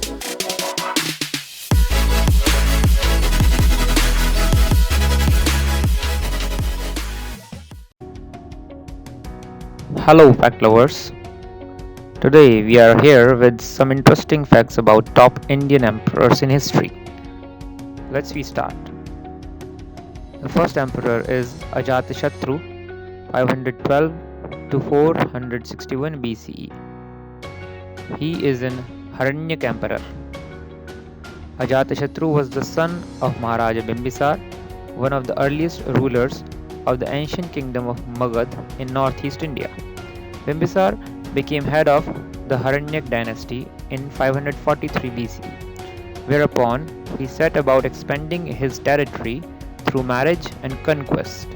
Hello, fact lovers. Today we are here with some interesting facts about top Indian emperors in history. Let's we start. The first emperor is Ajatashatru, 512 to 461 BCE. He is an Haranyak emperor. Ajatashatru was the son of Maharaja Bimbisar, one of the earliest rulers of the ancient kingdom of Magad in northeast India. Bimbisar became head of the Haranyak dynasty in 543 BCE, whereupon he set about expanding his territory through marriage and conquest.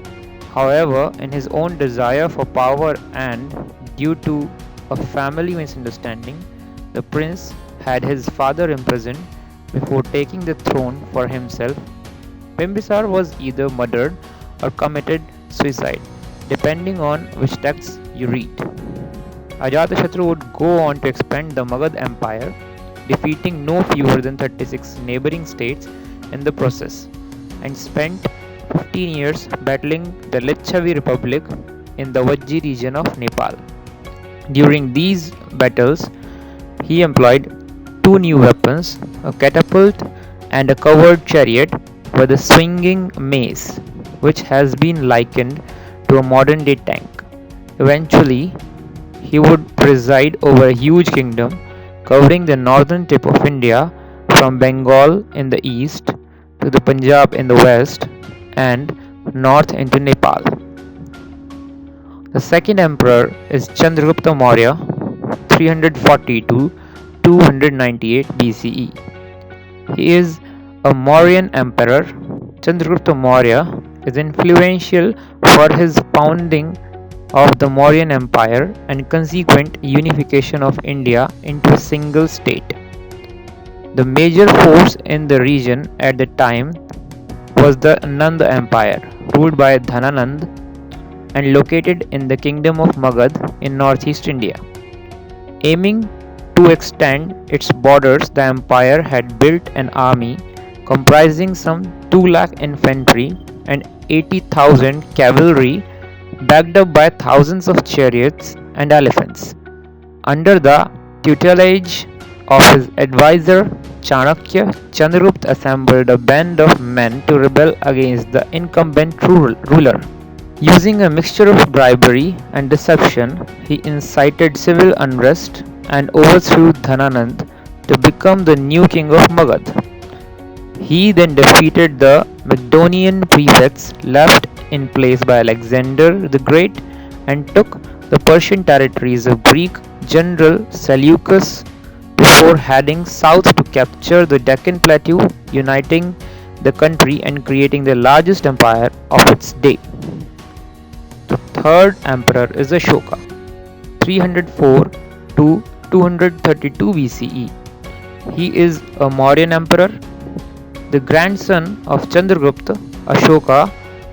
However, in his own desire for power and due to a family misunderstanding, the prince had his father imprisoned before taking the throne for himself. Bimbisar was either murdered or committed suicide, depending on which texts you read. Ajatashatru would go on to expand the Magad Empire, defeating no fewer than 36 neighboring states in the process, and spent 15 years battling the Licchavi Republic in the Vajji region of Nepal. During these battles, he employed two new weapons, a catapult and a covered chariot with a swinging mace, which has been likened to a modern day tank. Eventually, he would preside over a huge kingdom covering the northern tip of India from Bengal in the east to the Punjab in the west and north into Nepal. The second emperor is Chandragupta Maurya, 340 to 298 BCE. He is a Mauryan emperor. Chandragupta Maurya is influential for his founding of the Mauryan Empire and consequent unification of India into a single state. The major force in the region at the time was the Nanda Empire, ruled by Dhananand and located in the kingdom of Magad in northeast India. Aiming to extend its borders, the empire had built an army comprising some 2 lakh infantry and 80,000 cavalry, backed up by thousands of chariots and elephants. Under the tutelage of his advisor Chanakya, Chandragupta assembled a band of men to rebel against the incumbent ruler. Using a mixture of bribery and deception, he incited civil unrest and overthrew Dhananand to become the new king of Magad. He then defeated the Macedonian prefects left in place by Alexander the Great and took the Persian territories of Greek general Seleucus before heading south to capture the Deccan Plateau, uniting the country and creating the largest empire of its day. The third emperor is Ashoka, 304 to 232 BCE. He is a Mauryan emperor. The grandson of Chandragupta, Ashoka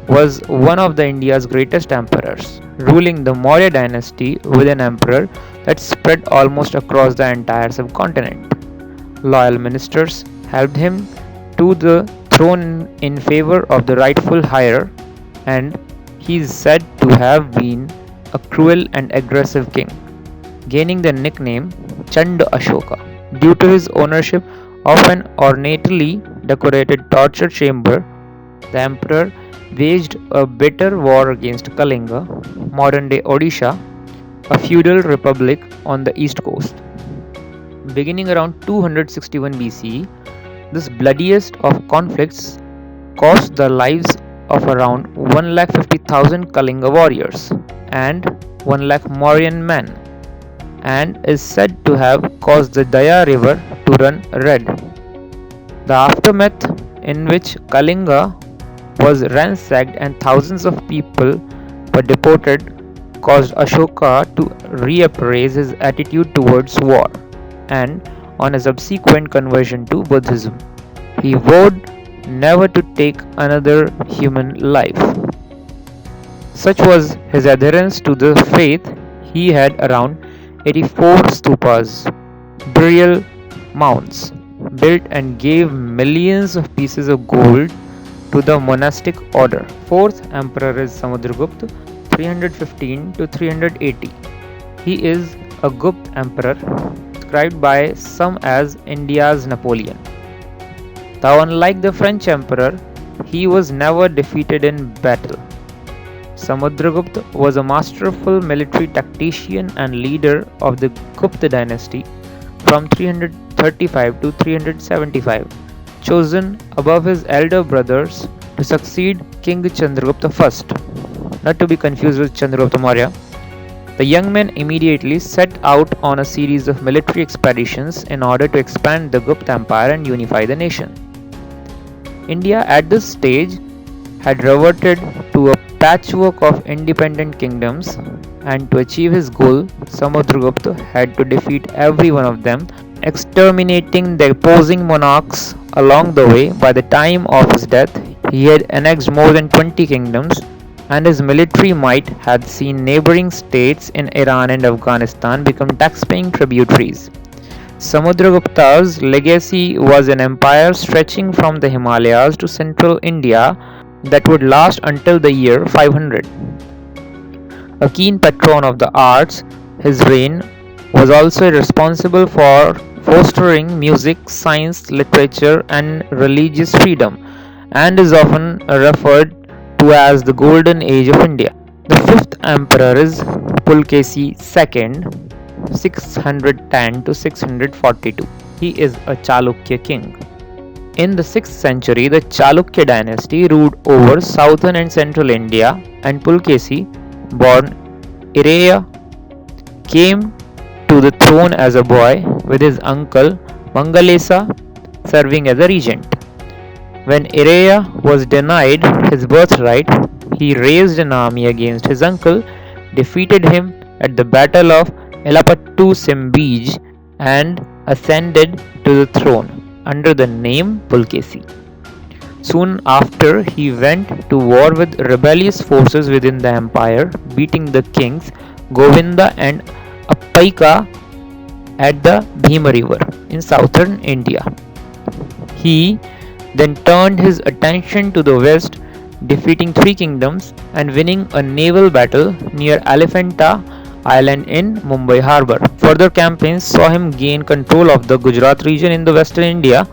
was one of the India's greatest emperors, ruling the Maurya dynasty with an emperor that spread almost across the entire subcontinent. Loyal ministers helped him to the throne in favor of the rightful heir, and he is said to have been a cruel and aggressive king, gaining the nickname Chanda Ashoka due to his ownership of an ornately decorated torture chamber. The emperor waged a bitter war against Kalinga, modern day Odisha, a feudal republic on the east coast. Beginning around 261 BCE, this bloodiest of conflicts cost the lives of around 150,000 Kalinga warriors and 1 lakh Mauryan men, and is said to have caused the Daya river to run red. The aftermath, in which Kalinga was ransacked and thousands of people were deported, caused Ashoka to reappraise his attitude towards war, and on a subsequent conversion to Buddhism, he vowed never to take another human life. Such was his adherence to the faith, he had around 84 stupas, burial mounds built and gave millions of pieces of gold to the monastic order. Fourth emperor is Samudragupta, 315 to 380. He is a Gupta emperor, described by some as India's Napoleon. Though unlike the French emperor, he was never defeated in battle. Samudragupta was a masterful military tactician and leader of the Gupta dynasty from 335 to 375, chosen above his elder brothers to succeed King Chandragupta I, not to be confused with Chandragupta Maurya. The young men immediately set out on a series of military expeditions in order to expand the Gupta Empire and unify the nation. India at this stage had reverted to a patchwork of independent kingdoms, and to achieve his goal, Samudragupta had to defeat every one of them, exterminating the opposing monarchs along the way. By the time of his death, he had annexed more than 20 kingdoms, and his military might had seen neighboring states in Iran and Afghanistan become tax-paying tributaries. Samudragupta's legacy was an empire stretching from the Himalayas to central India that would last until the year 500. A keen patron of the arts, his reign was also responsible for fostering music, science, literature, and religious freedom, and is often referred to as the Golden Age of India. The fifth emperor is Pulkesi II, 610 to 642. He is a Chalukya king. In the 6th century, the Chalukya dynasty ruled over southern and central India, and Pulkesi, born Ireya, came to the throne as a boy with his uncle Mangalesa serving as a regent. When Ireya was denied his birthright, he raised an army against his uncle, defeated him at the Battle of Elapattu Simbij, and ascended to the throne under the name Pulkesi. Soon after, he went to war with rebellious forces within the empire, beating the kings Govinda and Appaika at the Bhima River in southern India. He then turned his attention to the west, defeating 3 kingdoms and winning a naval battle near Elephanta Island in Mumbai Harbour. Further campaigns saw him gain control of the Gujarat region in the western India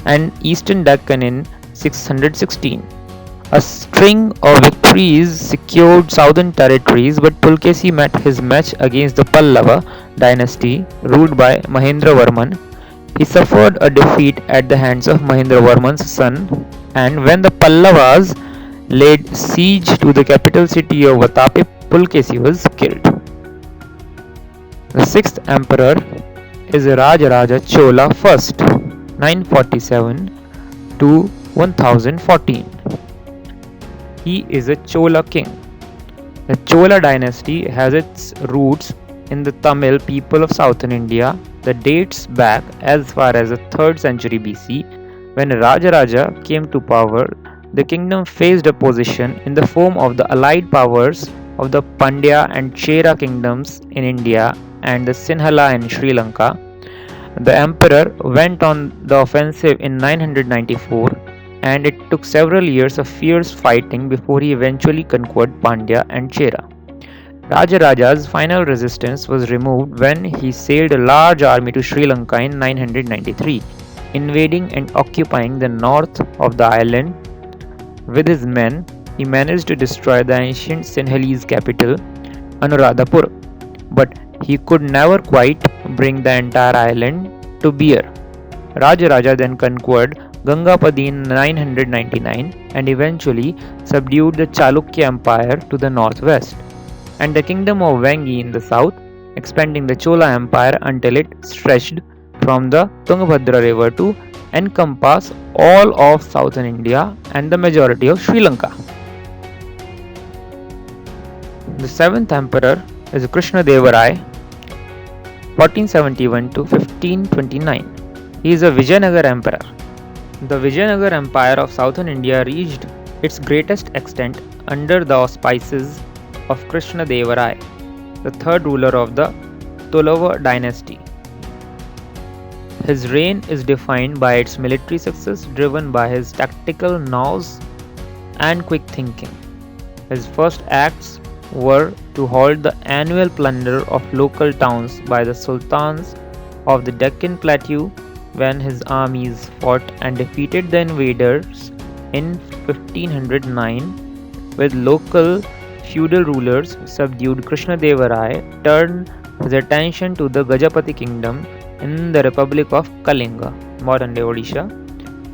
and eastern Deccan in 616. A string of victories secured southern territories, but Pulkesi met his match against the Pallava dynasty ruled by Mahendravarman. He suffered a defeat at the hands of Mahendravarman's son, and when the Pallavas laid siege to the capital city of Vatapi, Pulkesi was killed. The 6th emperor is Rajaraja Chola I, 947 to 1014. He is a Chola king. The Chola dynasty has its roots in the Tamil people of southern India that dates back as far as the 3rd century BC. When Rajaraja came to power, the kingdom faced opposition in the form of the allied powers of the Pandya and Chera kingdoms in India and the Sinhala in Sri Lanka. The emperor went on the offensive in 994, and it took several years of fierce fighting before he eventually conquered Pandya and Chera. Rajaraja's final resistance was removed when he sailed a large army to Sri Lanka in 993, invading and occupying the north of the island. With his men, he managed to destroy the ancient Sinhalese capital, Anuradhapura, but he could never quite bring the entire island to bear. Rajaraja then conquered Gangapadi in 999 and eventually subdued the Chalukya Empire to the northwest and the kingdom of Vengi in the south, expanding the Chola Empire until it stretched from the Tungabhadra river to encompass all of southern India and the majority of Sri Lanka. The 7th emperor is Krishnadevaraya, 1471 to 1529. He is a Vijayanagar emperor. The Vijayanagar Empire of southern India reached its greatest extent under the auspices of Krishnadevaraya, the 3rd ruler of the Tuluva dynasty. His reign is defined by its military success driven by his tactical nous and quick thinking. His first acts were to halt the annual plunder of local towns by the sultans of the Deccan Plateau when his armies fought and defeated the invaders in 1509 with local feudal rulers subdued. Krishnadevaraya turned his attention to the Gajapati kingdom in the Republic of Kalinga, modern day Odisha,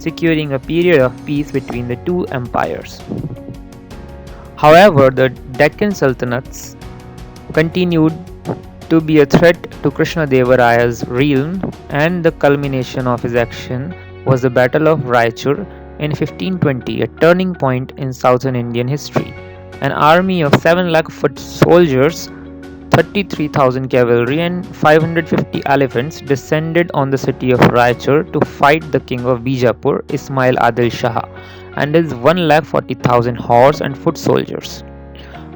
securing a period of peace between the two empires. However, the Deccan Sultanates continued to be a threat to Krishnadevaraya's realm, and the culmination of his action was the Battle of Raichur in 1520, a turning point in southern Indian history. An army of 7 lakh foot soldiers, 33,000 cavalry, and 550 elephants descended on the city of Raichur to fight the king of Bijapur, Ismail Adil Shah, and his 1,40,000 horse and foot soldiers.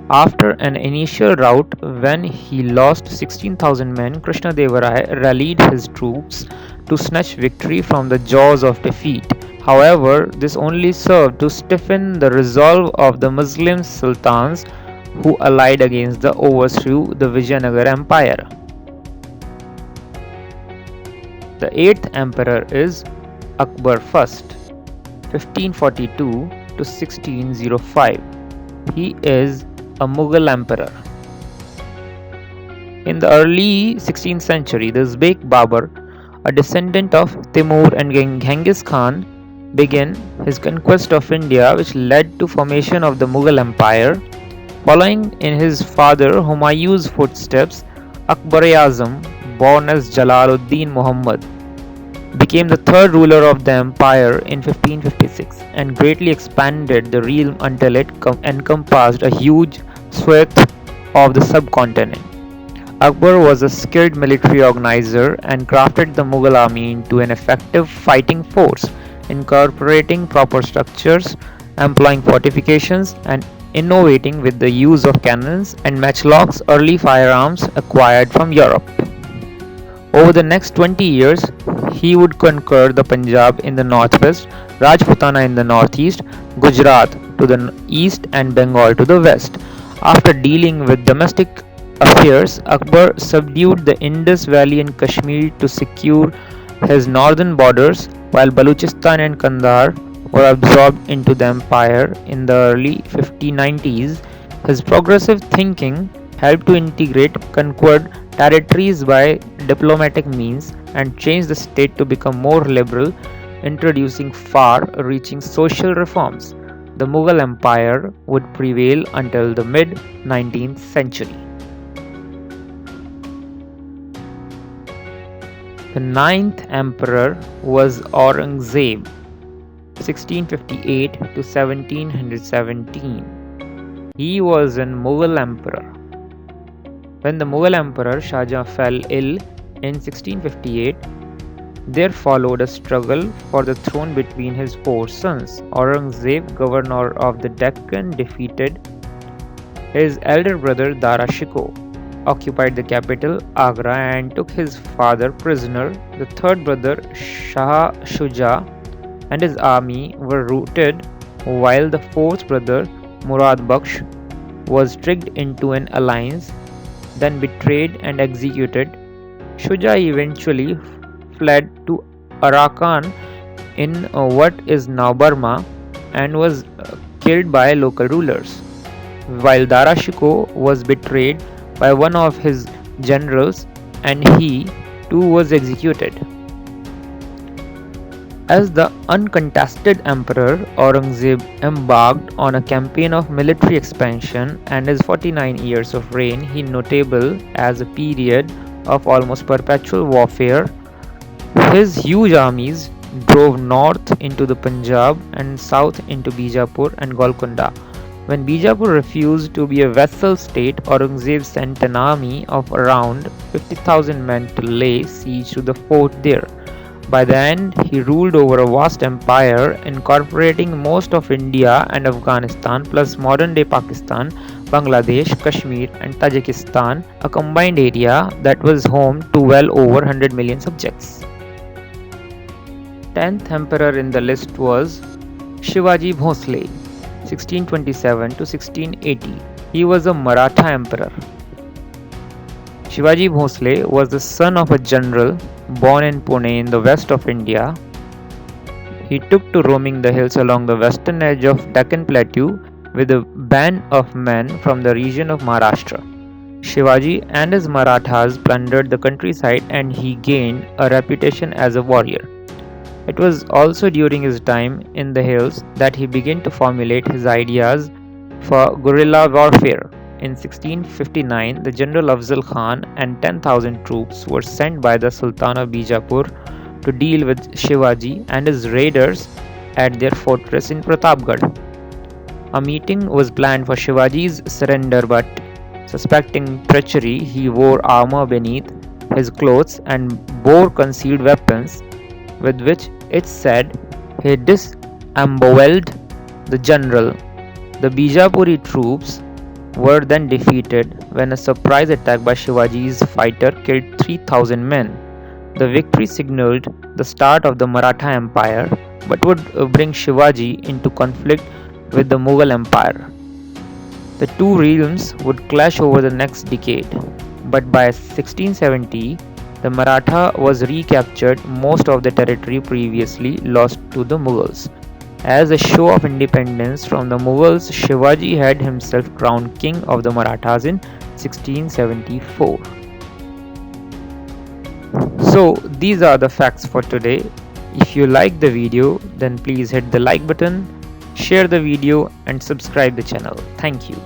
After an initial rout, when he lost 16,000 men, Krishnadevaraya rallied his troops to snatch victory from the jaws of defeat. However, this only served to stiffen the resolve of the Muslim sultans who allied against the overthrew the Vijayanagar Empire. The 8th emperor is Akbar I, 1542 to 1605. He is a Mughal emperor. In the early 16th century, the Uzbek Babur, a descendant of Timur and Genghis Khan, began his conquest of India, which led to formation of the Mughal Empire. Following in his father Humayun's footsteps, Akbar-e-Azam, born as Jalaluddin Muhammad, became the third ruler of the empire in 1556 and greatly expanded the realm until it encompassed a huge swath of the subcontinent. Akbar was a skilled military organizer and crafted the Mughal army into an effective fighting force, incorporating proper structures, employing fortifications, and innovating with the use of cannons and matchlocks, early firearms acquired from Europe. Over the next 20 years, he would conquer the Punjab in the northwest, Rajputana in the northeast, Gujarat to the east, and Bengal to the west. After dealing with domestic affairs, Akbar subdued the Indus Valley and Kashmir to secure his northern borders, while Baluchistan and Kandahar were absorbed into the empire in the early 1590s. His progressive thinking helped to integrate conquered territories by diplomatic means and change the state to become more liberal, introducing far-reaching social reforms. The Mughal Empire would prevail until the mid-19th century. The 9th emperor was Aurangzeb, 1658 to 1717. He was an Mughal emperor. When the Mughal emperor Shah Jahan fell ill in 1658, there followed a struggle for the throne between his 4 sons. Aurangzeb, governor of the Deccan, defeated his elder brother Dara Shikoh, occupied the capital Agra, and took his father prisoner. The third brother Shah Shuja and his army were routed, while the fourth brother Murad Bakhsh was tricked into an alliance, then betrayed and executed. Shuja eventually fled to Arakan in what is now Burma and was killed by local rulers, while Dara Shikoh was betrayed by one of his generals and he too was executed. As the uncontested emperor, Aurangzeb embarked on a campaign of military expansion, and his 49 years of reign he notable as a period of almost perpetual warfare. His huge armies drove north into the Punjab and south into Bijapur and Golconda. When Bijapur refused to be a vassal state, Aurangzeb sent an army of around 50,000 men to lay siege to the fort there. By the end, he ruled over a vast empire incorporating most of India and Afghanistan plus modern-day Pakistan, Bangladesh, Kashmir and Tajikistan, a combined area that was home to well over 100 million subjects. 10th emperor in the list was Shivaji Bhosle, 1627 to 1680. He was a Maratha emperor. Shivaji Bhosle was the son of a general born in Pune in the west of India. He took to roaming the hills along the western edge of Deccan Plateau with a band of men from the region of Maharashtra. Shivaji and his Marathas plundered the countryside and he gained a reputation as a warrior. It was also during his time in the hills that he began to formulate his ideas for guerrilla warfare. In 1659, the General Afzal Khan and 10,000 troops were sent by the Sultan of Bijapur to deal with Shivaji and his raiders at their fortress in Pratapgarh. A meeting was planned for Shivaji's surrender, but suspecting treachery, he wore armor beneath his clothes and bore concealed weapons, with which it's said he disemboweled the general. The Bijapuri troops were then defeated when a surprise attack by Shivaji's fighter killed 3,000 men. The victory signaled the start of the Maratha Empire, but would bring Shivaji into conflict with the Mughal Empire. The two realms would clash over the next decade, but by 1670, the Maratha was recaptured most of the territory previously lost to the Mughals. As a show of independence from the Mughals, Shivaji had himself crowned king of the Marathas in 1674. So these are the facts for today. If you like the video, then please hit the like button, share the video and subscribe the channel. Thank you.